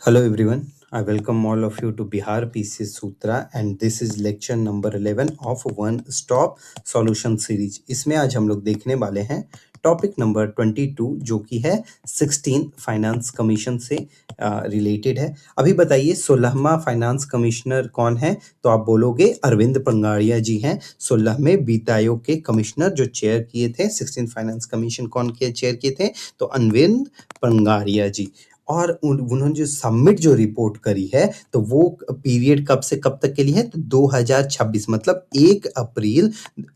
Hello everyone, I welcome all of you to Bihar PCS Sutra and this is lecture number 11 of One Stop Solution series। इसमें आज हम लोग देखने वाले हैं टॉपिक नंबर 22 जो कि है 16 फाइनेंस कमीशन से रिलेटेड है। अभी बताइए 16वां फाइनेंस कमिश्नर कौन है? तो आप बोलोगे अरविंद पंगाड़िया जी हैं 16वें वित्त आयोग के कमिश्नर जो चेयर किए थे। 16 फाइनेंस कमीशन कौन के चेयर किए थे? तो अरविंद पंगाड़िया जी। और उन्होंने जो सबमिट जो रिपोर्ट करी है तो वो पीरियड कब से कब तक के लिए है? तो 2026 मतलब 1 अप्रैल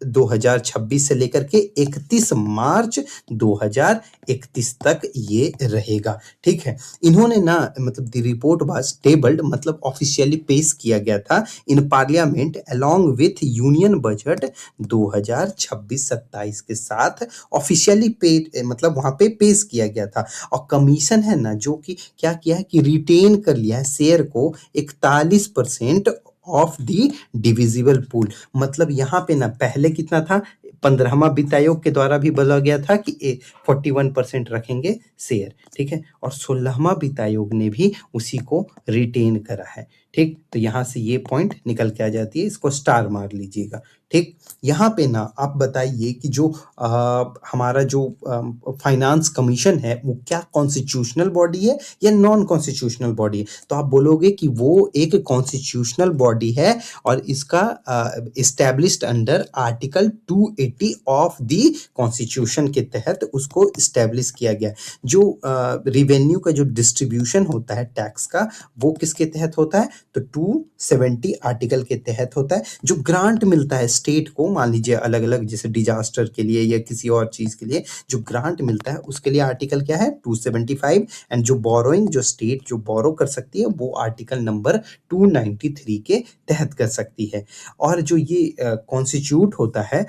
2026 से लेकर के 31 मार्च 2031 तक ये रहेगा। ठीक है, इन्होंने ना मतलब द रिपोर्ट वाज टेबल्ड मतलब ऑफिशियली पेश किया गया था in parliament along with union budget 2026-27 के साथ ऑफिशियली पे मतलब वहां पे पेश किया गया था। और कमीशन है ना जो कि क्या किया है कि रिटेन कर लिया है शेयर को 41% ऑफ दी डिविजिबल पूल। मतलब यहाँ पे ना पहले कितना था? 15वां वित्त आयोग के द्वारा भी बोला गया था कि 41% रखेंगे शेयर। ठीक है, और 16वां वित्त आयोग ने भी उसी को रिटेन करा है। ठीक, तो यहाँ से ये पॉइंट निकल के आ जाती है, इसको स्टार मार लीजिएगा। ठीक, यहाँ पे ना आप बताइए कि जो हमारा जो फाइनेंस कमीशन है वो क्या कॉन्स्टिट्यूशनल बॉडी है या नॉन कॉन्स्टिट्यूशनल बॉडी है? तो आप बोलोगे कि वो एक कॉन्स्टिट्यूशनल बॉडी है और इसका established under article 280 of the constitution के तहत उसको इस्टेब्लिश किया गया। जो रिवेन्यू का जो डिस्ट्रीब्यूशन होता है टैक्स का वो किसके तहत होता है? तो 270 आर्टिकल के तहत होता है। जो ग्रांट मिलता है स्टेट को, मान लीजिए अलग अलग जैसे डिजास्टर के लिए या किसी और चीज के लिए जो ग्रांट मिलता है उसके लिए आर्टिकल क्या है? 275। एंड जो बोरोइंग जो स्टेट जो बोरो कर सकती है वो आर्टिकल नंबर 293 के तहत कर सकती है। और जो ये कॉन्स्टिट्यूट होता है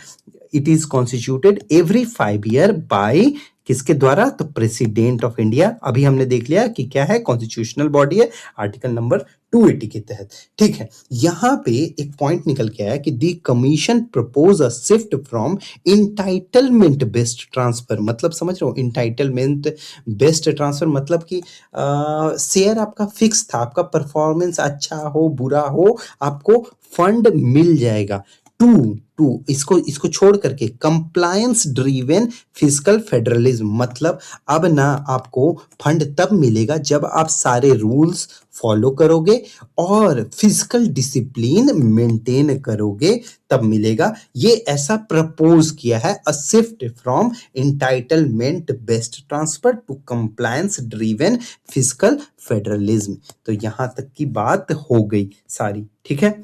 it is constituted every 5 year by किसके द्वारा? तो प्रेसिडेंट ऑफ इंडिया। अभी हमने देख लिया कि क्या है, कॉन्स्टिट्यूशनल बॉडी है आर्टिकल नंबर 280 के तहत। ठीक है, यहाँ पे एक पॉइंट निकल के आया कि the commission propose a shift from entitlement based transfer. मतलब समझ रहे हो, इंटाइटलमेंट बेस्ड ट्रांसफर मतलब कि शेयर आपका फिक्स था, आपका परफॉर्मेंस अच्छा हो बुरा हो आपको फंड मिल जाएगा। टू टू इसको इसको छोड़ करके कंप्लायंस ड्रिवन फिजिकल फेडरलिज्म मतलब अब ना आपको फंड तब मिलेगा जब आप सारे रूल्स फॉलो करोगे और फिजिकल डिसिप्लिन मेंटेन करोगे तब मिलेगा। ये ऐसा प्रपोज किया है, a shift from entitlement based transfer to compliance driven physical federalism. तो यहां तक की बात हो गई सारी। ठीक है,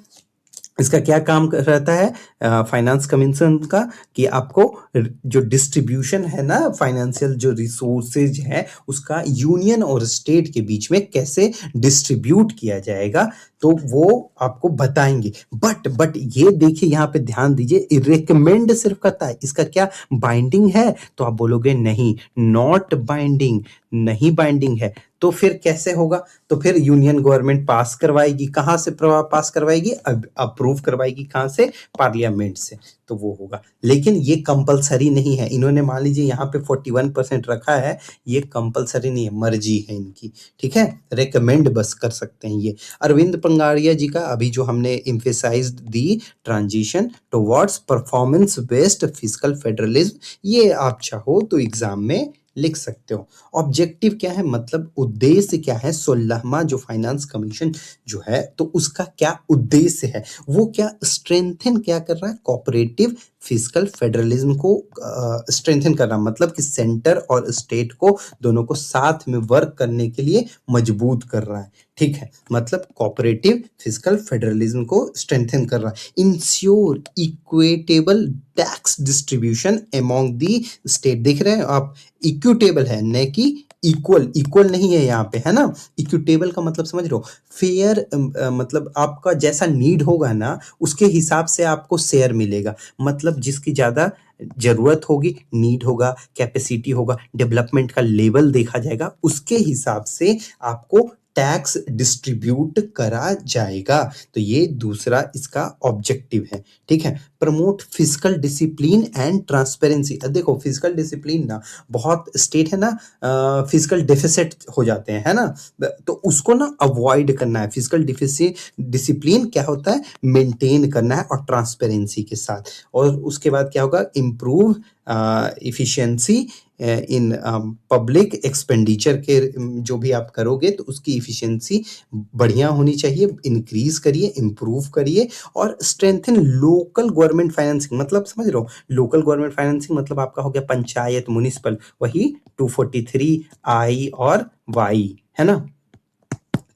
इसका क्या काम रहता है फाइनेंस कमीशन का कि आपको जो डिस्ट्रीब्यूशन है ना फाइनेंशियल जो रिसोर्सेज है उसका यूनियन और स्टेट के बीच में कैसे डिस्ट्रीब्यूट किया जाएगा तो वो आपको बताएंगे। बट ये देखिए यहाँ पे ध्यान दीजिए, रिकमेंड सिर्फ करता है, इसका क्या बाइंडिंग है? तो आप बोलोगे नहीं, नॉट बाइंडिंग, नहीं बाइंडिंग है। तो फिर कैसे होगा? तो फिर यूनियन गवर्नमेंट पास करवाएगी। कहाँ से पास करवाएगी? अप्रूव करवाएगी कहाँ से? पार्लियामेंट से। तो वो होगा, लेकिन ये कंपलसरी नहीं है। इन्होंने मान लीजिए यहाँ पे 41% रखा है, ये कंपलसरी नहीं है, मर्जी है इनकी। ठीक है, रेकमेंड बस कर सकते हैं ये। अरविंद पंगाड़िया जी का अभी जो हमने एम्फेसाइज्ड दी transition towards performance based physical federalism, ये आप चाहो तो एग्जाम में लिख सकते हो। ऑब्जेक्टिव क्या है मतलब उद्देश्य क्या है? 16वां जो फाइनेंस कमीशन जो है तो उसका क्या उद्देश्य है? वो क्या स्ट्रेंथन क्या कर रहा है? कोऑपरेटिव फिजिकल फेडरलिज्म को स्ट्रेंथन करना मतलब कि सेंटर और स्टेट को दोनों को साथ में वर्क करने के लिए मजबूत कर रहा है। ठीक है, मतलब कोऑपरेटिव फिजिकल फेडरलिज्म को स्ट्रेंथन कर रहा है। Ensure equitable tax distribution among दी स्टेट। देख रहे हैं आप, इक्विटेबल है न कि इक्वल। इक्वल नहीं है यहाँ पे, है ना। इक्विटेबल का मतलब समझ रहे हो? फेयर मतलब आपका जैसा नीड होगा ना उसके हिसाब से आपको शेयर मिलेगा। मतलब जिसकी ज्यादा जरूरत होगी, नीड होगा, कैपेसिटी होगा, डेवलपमेंट का लेवल देखा जाएगा, उसके हिसाब से आपको टैक्स डिस्ट्रीब्यूट करा जाएगा। तो ये दूसरा इसका ऑब्जेक्टिव है, ठीक है। Promote physical discipline and transparency. देखो फिजिकल डिसिप्लिन ना बहुत स्टेट है ना फिजिकल डेफिसिट हो जाते हैं, है ना। तो उसको ना अवॉइड करना है। फिजिकल डिसिप्लिन क्या होता है, मेंटेन करना है और ट्रांसपेरेंसी के साथ। और उसके बाद क्या होगा, improve efficiency in public expenditure के जो भी आप करोगे तो उसकी इफिशिएंसी बढ़िया होनी चाहिए, इंक्रीज करिए, इम्प्रूव करिए। और स्ट्रेंथन लोकल गवर्नमेंट फाइनेंसिंग, मतलब समझ रहे हो, लोकल गवर्नमेंट फाइनेंसिंग मतलब आपका हो गया पंचायत, म्युनिसिपल, वही 243 आई और वाई, है ना।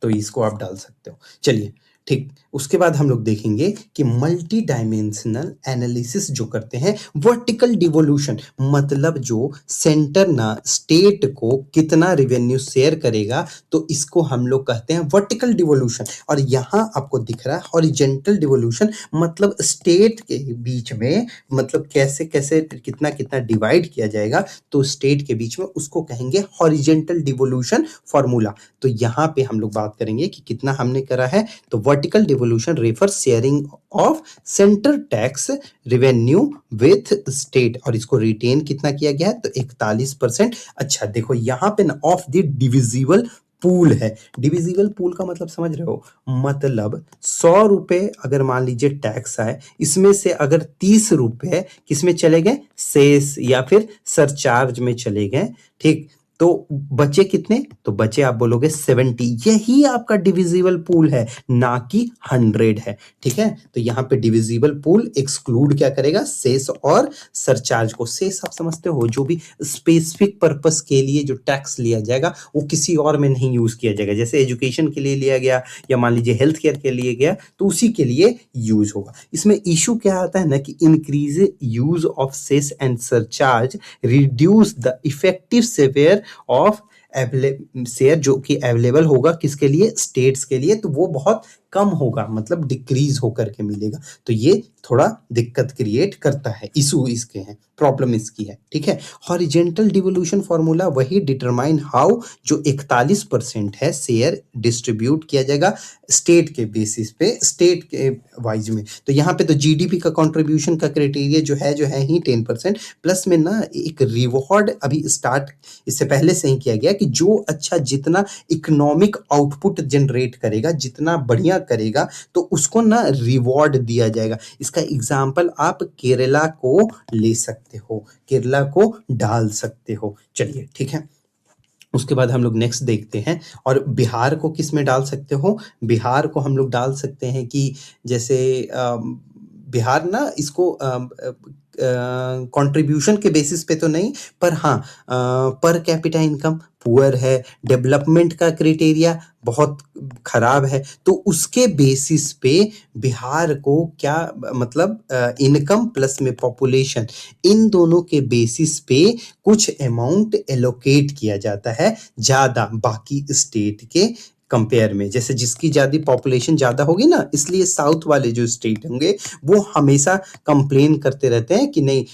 तो इसको आप डाल सकते हो। चलिए ठीक, उसके बाद हम लोग देखेंगे कि मल्टी डायमेंशनल एनालिसिस जो करते हैं, वर्टिकल डिवोल्यूशन, मतलब जो सेंटर ना स्टेट को कितना रेवेन्यू शेयर करेगा, तो इसको हम लोग कहते हैं वर्टिकल डिवोल्यूशन। और यहाँ आपको दिख रहा है हॉरिजेंटल डिवोल्यूशन, मतलब स्टेट के बीच में, मतलब कैसे कैसे कितना कितना डिवाइड किया जाएगा, तो स्टेट के बीच में उसको कहेंगे हॉरिजेंटल डिवोल्यूशन फॉर्मूला। तो यहाँ पे हम लोग बात करेंगे कि कितना हमने करा है। तो vertical devolution refer sharing of centre tax revenue with state, और इसको रिटेन कितना किया गया है, तो 41%। अच्छा देखो यहाँ पे ना ऑफ द डिविजिबल पूल है। डिविजिबल पूल का मतलब समझ रहे हो, मतलब 100 रुपए अगर मान लीजिए टैक्स आए, इसमें से अगर 30 रुपए किसमें चले गए, सेस या फिर सरचार्ज में चले गए, ठीक, तो बचे कितने, तो बचे आप बोलोगे 70। यही आपका डिविजिबल पूल है, ना कि 100 है, ठीक है। तो यहाँ पे डिविजिबल पूल एक्सक्लूड क्या करेगा, सेस और सरचार्ज को। सेस आप समझते हो, जो भी स्पेसिफिक पर्पस के लिए जो टैक्स लिया जाएगा वो किसी और में नहीं यूज किया जाएगा। जैसे एजुकेशन के लिए लिया गया या मान लीजिए हेल्थ केयर के लिए गया, तो उसी के लिए यूज होगा। इसमें इशू क्या आता है ना कि increase use of cess and surcharge reduce the effective severe of share, जो कि अवेलेबल होगा किसके लिए, स्टेट्स के लिए, तो वो बहुत कम होगा, मतलब डिक्रीज होकर के मिलेगा। तो ये थोड़ा दिक्कत क्रिएट करता है, इशू इसके हैं, प्रॉब्लम इसकी है, ठीक है। हॉरिजेंटल डिवोल्यूशन फॉर्मूला वही डिटरमाइन हाउ, जो 41% है शेयर डिस्ट्रीब्यूट किया जाएगा स्टेट के बेसिस पे, स्टेट के वाइज में। तो यहाँ पे तो जीडीपी का कंट्रीब्यूशन का क्राइटेरिया जो है ही 10%, प्लस में ना एक रिवॉर्ड अभी स्टार्ट इससे पहले से ही किया गया कि जो अच्छा जितना इकोनॉमिक आउटपुट जनरेट करेगा, जितना बढ़िया करेगा, तो उसको ना रिवॉर्ड दिया जाएगा। इसका एग्जाम्पल आप केरला को ले सकते हो, केरला को डाल सकते हो। चलिए ठीक है, उसके बाद हम लोग नेक्स्ट देखते हैं। और बिहार को किस में डाल सकते हो, बिहार को हम लोग डाल सकते हैं कि जैसे बिहार ना इसको कंट्रीब्यूशन के बेसिस पे तो नहीं, पर हाँ पर कैपिटा इनकम पुअर है, डेवलपमेंट का क्राइटेरिया बहुत खराब है, तो उसके बेसिस पे बिहार को क्या मतलब इनकम प्लस में पॉपुलेशन, इन दोनों के बेसिस पे कुछ अमाउंट एलोकेट किया जाता है ज्यादा बाकी स्टेट के कंपेयर में। जैसे जिसकी ज्यादा पॉपुलेशन ज्यादा होगी ना, इसलिए साउथ वाले जो स्टेट होंगे वो हमेशा कंप्लेन करते रहते हैं कि नहीं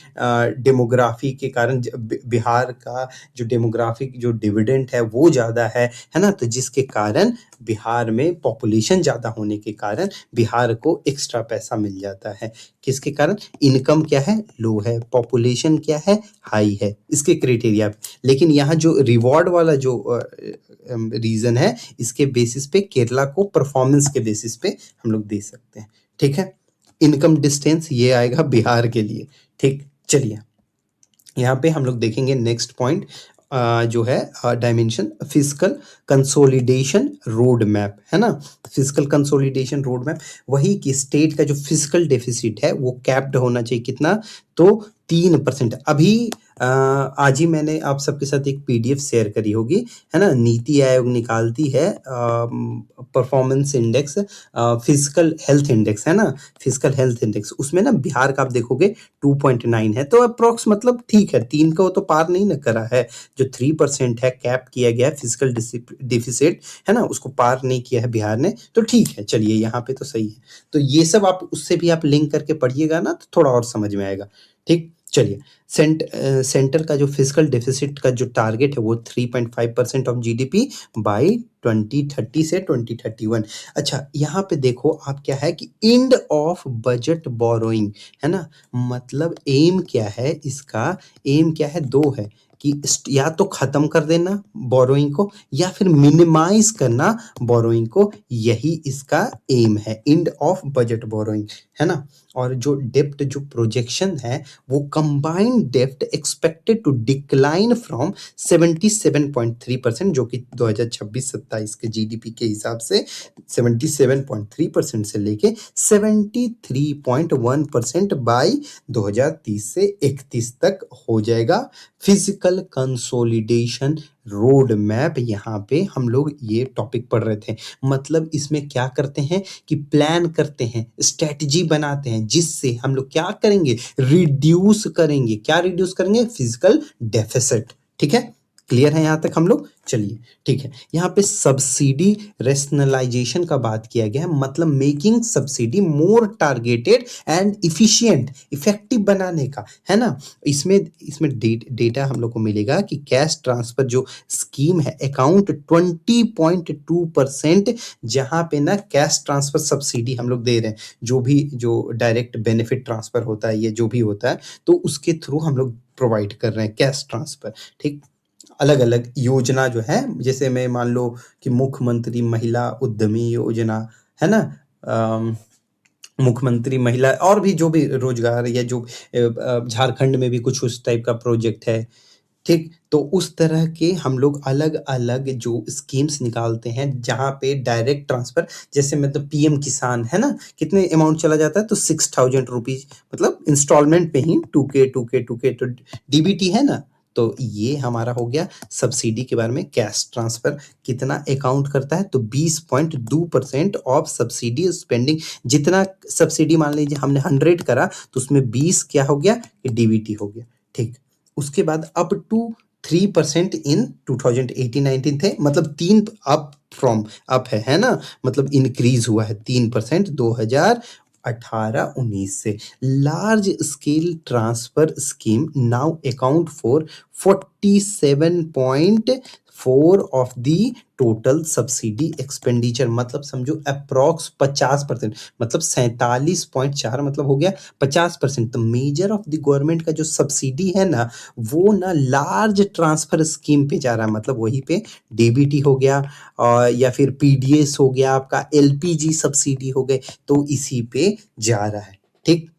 डेमोग्राफी के कारण बिहार का जो डेमोग्राफिक जो डिविडेंड है वो ज्यादा है ना। तो जिसके कारण बिहार में पॉपुलेशन ज्यादा होने के कारण बिहार को एक्स्ट्रा पैसा मिल जाता है। किसके कारण, इनकम क्या है, लो है, पॉपुलेशन क्या है, हाई है, इसके क्राइटेरिया पे। लेकिन यहाँ जो रिवॉर्ड वाला जो रीजन है, इसके बेसिस पे केरला को परफॉर्मेंस के बेसिस पे हम लोग दे सकते हैं, ठीक है। इनकम डिस्टेंस ये आएगा बिहार के लिए, ठीक। चलिए यहाँ पे हम लोग देखेंगे नेक्स्ट पॉइंट जो है dimension physical consolidation road map, है ना। फिजिकल कंसोलिडेशन रोड मैप वही कि स्टेट का जो फिजिकल डेफिसिट है वो कैप्ड होना चाहिए, कितना, तो 3%। अभी आज ही मैंने आप सबके साथ एक पीडीएफ शेयर करी होगी, है ना। नीति आयोग निकालती है performance index, physical health index, है ना, फिजिकल हेल्थ इंडेक्स। उसमें ना बिहार का आप देखोगे 2.9 है, तो अप्रोक्स मतलब ठीक है, 3 को तो पार नहीं ना करा है। जो 3% है कैप किया गया है फिजिकल डिफिसिट, है ना, उसको पार नहीं किया है बिहार ने, तो ठीक है। चलिए यहाँ पे तो सही है। तो ये सब आप उससे भी आप लिंक करके पढ़िएगा ना, तो थोड़ा और समझ में आएगा, ठीक। चलिए, सेंटर का जो फिस्कल डेफिसिट का जो टारगेट है वो 3.5% ऑफ जीडीपी बाय 2030 से 2031। अच्छा, यहाँ पे देखो आप क्या है कि एंड ऑफ बजट बोरोइंग, है ना? मतलब एम क्या है इसका? एम क्या है? 2 है कि या तो खत्म कर देना बोरोइंग को या फिर मिनिमाइज करना बोरोइंग को, यही इसका एम है, एंड ऑफ बजट बोरोइंग, है ना? और जो डेप्ट जो प्रोजेक्शन है वो कंबाइंड डेप्ट एक्सपेक्टेड टू डिक्लाइन फ्रॉम 77.3%, जो कि 2026-27 के जीडीपी के हिसाब से 77.3% से लेके 73.1% बाय 2030 से 31 तक हो जाएगा। फिजिकल कंसोलिडेशन रोड मैप, यहाँ पे हम लोग ये टॉपिक पढ़ रहे थे। मतलब इसमें क्या करते हैं कि प्लान करते हैं, स्ट्रेटजी बनाते हैं, जिससे हम लोग क्या करेंगे, रिड्यूस करेंगे। क्या रिड्यूस करेंगे? Physical deficit. ठीक है, क्लियर है यहाँ तक हम लोग? चलिए, ठीक है। यहाँ पे सब्सिडी रेशनलाइजेशन का बात किया गया है, मतलब making subsidy more targeted and efficient, effective बनाने का, है ना? इसमें इसमें डेटा हम लोग को मिलेगा कि कैश ट्रांसफर जो स्कीम है अकाउंट 20.2%, जहां पे ना कैश ट्रांसफर सब्सिडी हम लोग दे रहे हैं, जो डायरेक्ट बेनिफिट ट्रांसफर होता है, ये जो भी होता है, तो उसके थ्रू हम लोग प्रोवाइड कर रहे हैं कैश ट्रांसफर। ठीक, अलग अलग योजना जो है, जैसे मैं मान लो कि मुख्यमंत्री महिला उद्यमी योजना, है ना? अम, मुख्यमंत्री महिला, और भी जो भी रोजगार या जो झारखंड में भी कुछ उस टाइप का प्रोजेक्ट है। ठीक, तो उस तरह के हम लोग अलग अलग जो स्कीम्स निकालते हैं, जहाँ पे डायरेक्ट ट्रांसफर, जैसे मतलब पीएम किसान, है ना? कितने अमाउंट चला जाता है? तो 6000 रुपीज, मतलब इंस्टॉलमेंट में ही 2K तो डीबीटी है ना? तो ये हमारा हो गया सब्सिडी के बारे में। कैश ट्रांसफर कितना अकाउंट करता है? तो 20.2% ऑफ सब्सिडी स्पेंडिंग। जितना सब्सिडी मान लीजिए हमने 100 करा, तो उसमें 20 क्या हो गया? डीबीटी हो गया। ठीक, उसके बाद अप टू 3% इन 2018-19 थे, मतलब तीन अप फ्रॉम, अप है ना? मतलब इंक्रीज हुआ है 3% 2018-19 से। Large scale transfer scheme now account for 47.4 of the total subsidy expenditure, मतलब समझो अप्रॉक्स 50%, मतलब 47.4, मतलब हो गया 50%। तो मेजर ऑफ द गवर्नमेंट का जो सब्सिडी है ना, वो ना लार्ज ट्रांसफर स्कीम पे जा रहा है, मतलब वही पे डीबीटी हो गया, और या फिर पीडीएस हो गया, आपका एलपीजी सब्सिडी हो गए, तो इसी पे जा रहा है। ठीक,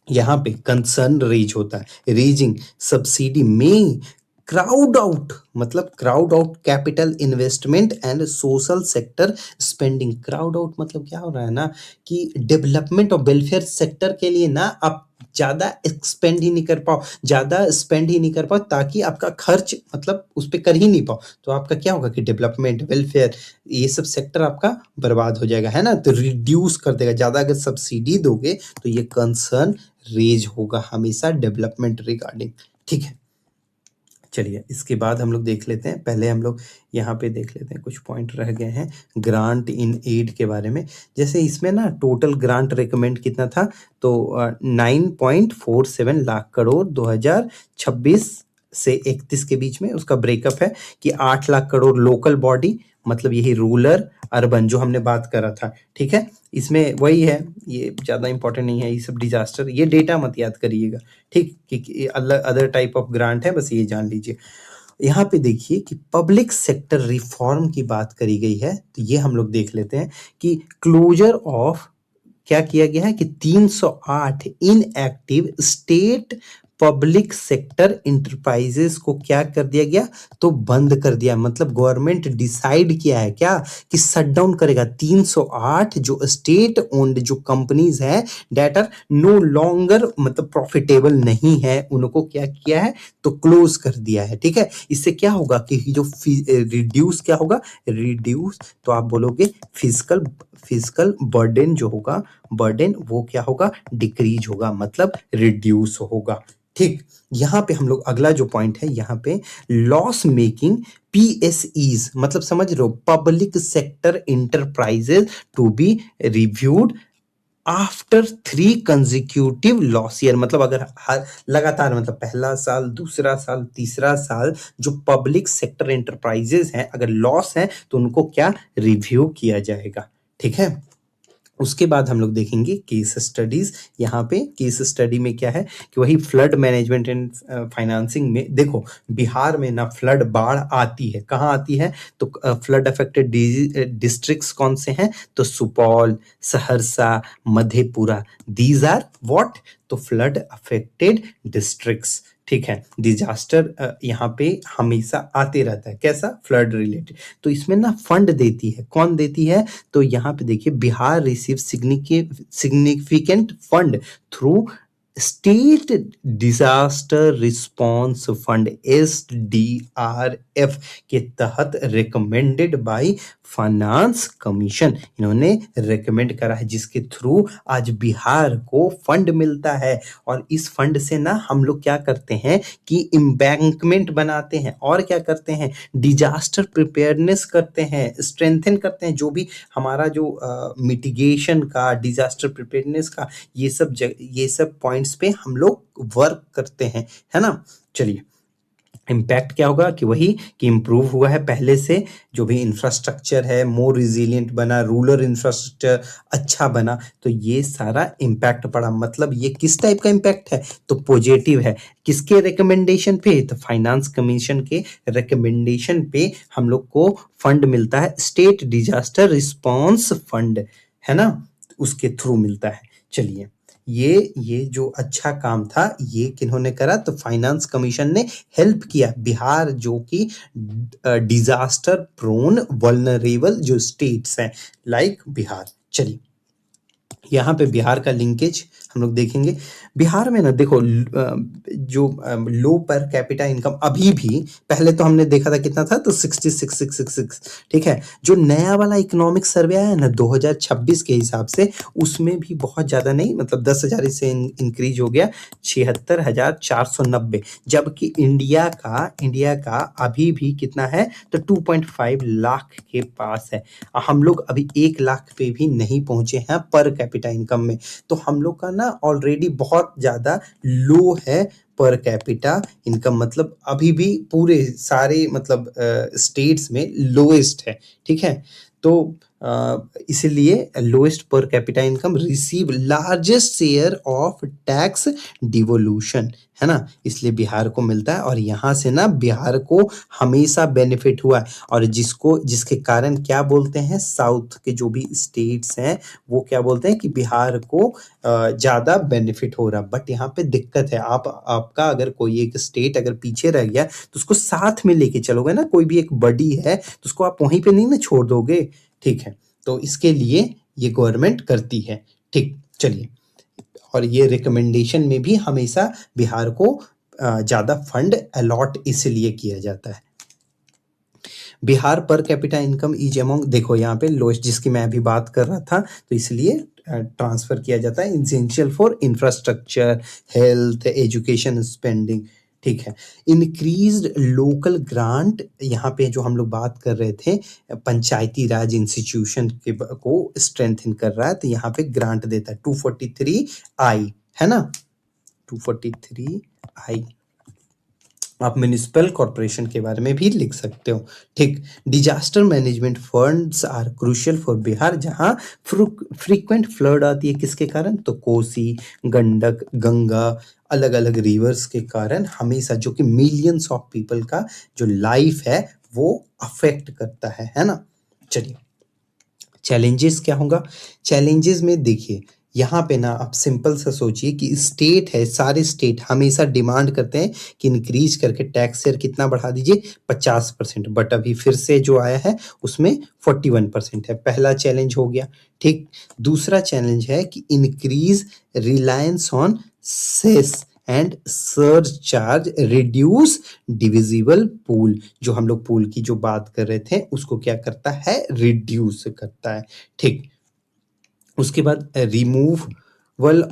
यहाँ पे कंसर्न रेज होता है, रेजिंग सब्सिडी में क्राउड आउट, मतलब crowd out capital investment and social sector spending. Crowd out मतलब क्या हो रहा है ना, कि डेवलपमेंट और वेलफेयर सेक्टर के लिए ना आप ज्यादा एक्सपेंड ही नहीं कर पाओ, ज्यादा स्पेंड ही नहीं कर पाओ, ताकि आपका खर्च मतलब उस पर कर ही नहीं पाओ, तो आपका क्या होगा कि डेवलपमेंट, वेलफेयर, ये सब सेक्टर आपका बर्बाद हो जाएगा, है ना? तो रिड्यूस कर देगा। ज्यादा अगर सब्सिडी दोगे तो ये कंसर्न रेज होगा हमेशा डेवलपमेंट रिगार्डिंग। ठीक है, चलिए इसके बाद हम लोग देख लेते हैं, पहले हम लोग यहाँ पे देख लेते हैं, कुछ पॉइंट रह गए हैं ग्रांट इन एड के बारे में। जैसे इसमें ना टोटल ग्रांट रिकमेंड कितना था, तो 9.47 लाख करोड़ 2026 से 31 के बीच में। उसका ब्रेकअप है कि 8 लाख करोड़ लोकल बॉडी, मतलब यही रूरल अर्बन जो हमने बात करा था। ठीक है, इसमें वही है, ये ज़्यादा इंपॉर्टेंट नहीं है, ये सब डिजास्टर, ये डेटा मत याद करिएगा। ठीक, कि अलग अदर टाइप ऑफ ग्रांट है, बस ये जान लीजिए। यहाँ पे देखिए कि पब्लिक सेक्टर रिफॉर्म की बात करी गई है, तो ये हम लोग देख लेते हैं कि क्लोजर ऑफ क्या किया गया है कि 308 inactive state public sector enterprises को क्या कर दिया गया, तो बंद कर दिया। मतलब गवर्नमेंट डिसाइड किया है क्या कि शट डाउन करेगा 308 जो स्टेट ओन्ड जो कंपनीज है, डेट आर नो लॉन्गर मतलब प्रॉफिटेबल नहीं है, उनको क्या किया है, तो क्लोज कर दिया है। ठीक है, इससे क्या होगा कि जो रिड्यूस क्या होगा, रिड्यूस, तो आप बोलोगे फिजिकल फिजिकल बर्डन जो होगा, बर्डन वो क्या होगा, डिक्रीज होगा, मतलब रिड्यूस होगा। ठीक, यहाँ पे हम लोग अगला जो पॉइंट है, यहाँ पे लॉस मेकिंग पीएसईज, मतलब समझ रहे हो, public sector enterprises to be reviewed after 3 consecutive loss year, मतलब अगर हर लगातार, मतलब पहला साल, दूसरा साल, तीसरा साल जो पब्लिक सेक्टर एंटरप्राइजेस हैं अगर लॉस है तो उनको क्या रिव्यू किया जाएगा। ठीक है, उसके बाद हम लोग देखेंगे केस स्टडीज। यहाँ पे केस स्टडी में क्या है कि वही फ्लड मैनेजमेंट एंड फाइनेंसिंग में देखो, बिहार में ना फ्लड बाढ़ आती है, कहाँ आती है तो फ्लड अफेक्टेड डिस्ट्रिक्ट्स कौन से हैं तो Supaul, Saharsa, Madhepura, these are what तो फ्लड अफेक्टेड डिस्ट्रिक्ट्स। ठीक है, डिजास्टर यहाँ पे हमेशा आते रहता है, कैसा फ्लड रिलेटेड, तो इसमें ना फंड देती है, कौन देती है तो यहाँ पे देखिए Bihar receive significant fund through state disaster response fund SDRF के तहत रिकमेंडेड बाय फाइनेंस कमीशन, इन्होंने रिकमेंड करा है जिसके थ्रू आज बिहार को फंड मिलता है। और इस फंड से ना हम लोग क्या करते हैं कि एम्बैंकमेंट बनाते हैं और क्या करते हैं डिजास्टर प्रिपेयरनेस करते हैं, स्ट्रेंथन करते हैं, जो भी हमारा जो मिटिगेशन का, डिजास्टर प्रिपेयरनेस का, ये सब पॉइंट्स पे हम लोग वर्क करते हैं, है ना। चलिए, इम्पैक्ट क्या होगा कि वही कि इम्प्रूव हुआ है पहले से, जो भी इंफ्रास्ट्रक्चर है मोर रिजिलियंट बना, रूरल इंफ्रास्ट्रक्चर अच्छा बना, तो ये सारा इम्पैक्ट पड़ा। मतलब ये किस टाइप का इम्पैक्ट है तो पॉजिटिव है। किसके रिकमेंडेशन पे तो फाइनेंस कमीशन के रिकमेंडेशन पे हम लोग को फंड मिलता है, स्टेट डिजास्टर रिस्पॉन्स फंड, है ना, उसके थ्रू मिलता है। चलिए, ये जो अच्छा काम था ये किन्होंने करा तो फाइनेंस कमीशन ने हेल्प किया बिहार, जो कि डिजास्टर प्रोन वल्नरेबल जो स्टेट्स हैं लाइक बिहार। चलिए, यहाँ पे बिहार का लिंकेज हम लोग देखेंगे। बिहार में ना देखो जो लो पर कैपिटा इनकम अभी भी, पहले तो हमने देखा था कितना था तो 66,666। ठीक है, जो नया वाला इकोनॉमिक सर्वे आया है ना 2026 के हिसाब से, उसमें भी बहुत ज़्यादा नहीं, मतलब 10,000 से इंक्रीज हो गया 76,490, जबकि इंडिया का अभी भी कितना है तो 2.5 लाख के पास है। हम लोग अभी 1 लाख पे भी नहीं पहुंचे हैं पर कैपिटा इनकम में, तो हम लोग का ना ऑलरेडी बहुत ज़्यादा लो है पर कैपिटा इनकम, मतलब अभी भी पूरे सारे मतलब स्टेट्स में लोएस्ट है। ठीक है, तो इसलिए lowest per capita income receive largest share of tax devolution, है ना, इसलिए बिहार को मिलता है। और यहाँ से ना बिहार को हमेशा बेनिफिट हुआ है, और जिसके कारण क्या बोलते हैं साउथ के जो भी स्टेट्स हैं वो क्या बोलते हैं कि बिहार को ज़्यादा बेनिफिट हो रहा। बट यहाँ पे दिक्कत है, आपका अगर कोई एक स्टेट अगर पीछे रह गया तो उसको साथ में लेके चलोगे ना, कोई भी एक बड़ी है तो उसको आप वहीं पे नहीं ना छोड़ दोगे। ठीक है, तो इसके लिए ये गवर्नमेंट करती है। ठीक, चलिए, और ये रिकमेंडेशन में भी हमेशा बिहार को ज़्यादा फंड अलॉट इसलिए किया जाता है। Bihar per capita income is among, देखो यहाँ पे लोएस्ट, जिसकी मैं अभी बात कर रहा था, तो इसलिए ट्रांसफर किया जाता है essential for infrastructure, health, education spending. ठीक है, इंक्रीज्ड लोकल ग्रांट, यहाँ पे जो हम लोग बात कर रहे थे पंचायती राज इंस्टीट्यूशन के को स्ट्रेंथन कर रहा है, तो यहाँ पे ग्रांट देता है 243I, है ना, 243I। आप म्यूनिसिपल कॉरपोरेशन के बारे में भी लिख सकते हो। ठीक, disaster management funds are crucial for Bihar, जहाँ फ्रीक्वेंट फ्लड आती है किसके कारण तो कोसी, गंडक, गंगा, अलग अलग रिवर्स के कारण हमेशा, जो कि मिलियंस ऑफ पीपल का जो लाइफ है वो अफेक्ट करता है ना। चलिए, चैलेंजेस क्या होगा, चैलेंजेस में देखिए यहाँ पे ना आप सिंपल सा सोचिए कि स्टेट है, सारे स्टेट हमेशा डिमांड करते हैं कि इंक्रीज करके टैक्स शेयर कितना बढ़ा दीजिए 50%, बट अभी फिर से जो आया है उसमें 41% है। पहला चैलेंज हो गया। ठीक, दूसरा चैलेंज है कि increase reliance on cess and surcharge reduce divisible pool, जो हम लोग पूल की जो बात कर रहे थे उसको क्या करता है रिड्यूस करता है। ठीक, उसके बाद remove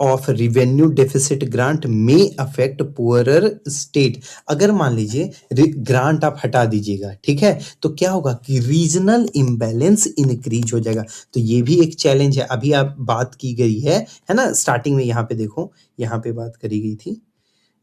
of revenue deficit grant may affect poorer state. अगर मान लीजिए ग्रांट आप हटा दीजिएगा, ठीक है, तो क्या होगा कि रीजनल इम्बैलेंस इंक्रीज हो जाएगा। तो ये भी एक चैलेंज है। अभी आप बात की गई है ना, स्टार्टिंग में यहाँ पे देखो, यहाँ पे बात करी गई थी,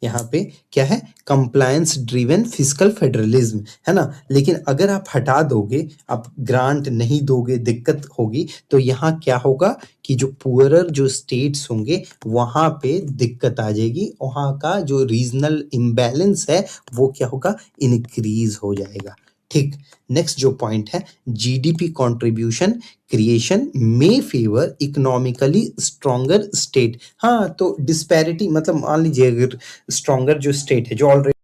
यहाँ पे क्या है, कंप्लायंस ड्रिवन फिस्कल फेडरलिज्म, है ना। लेकिन अगर आप हटा दोगे, आप ग्रांट नहीं दोगे, दिक्कत होगी, तो यहाँ क्या होगा कि जो पुअरर जो स्टेट्स होंगे वहाँ पे दिक्कत आ जाएगी, वहाँ का जो रीजनल इम्बैलेंस है वो क्या होगा, इनक्रीज हो जाएगा। ठीक। नेक्स्ट जो पॉइंट है, जीडीपी कंट्रीब्यूशन क्रिएशन में फेवर इकोनॉमिकली स्ट्रॉन्गर स्टेट। हाँ, तो डिस्पैरिटी मतलब मान लीजिए अगर स्ट्रॉन्गर जो स्टेट है, जो ऑलरेडी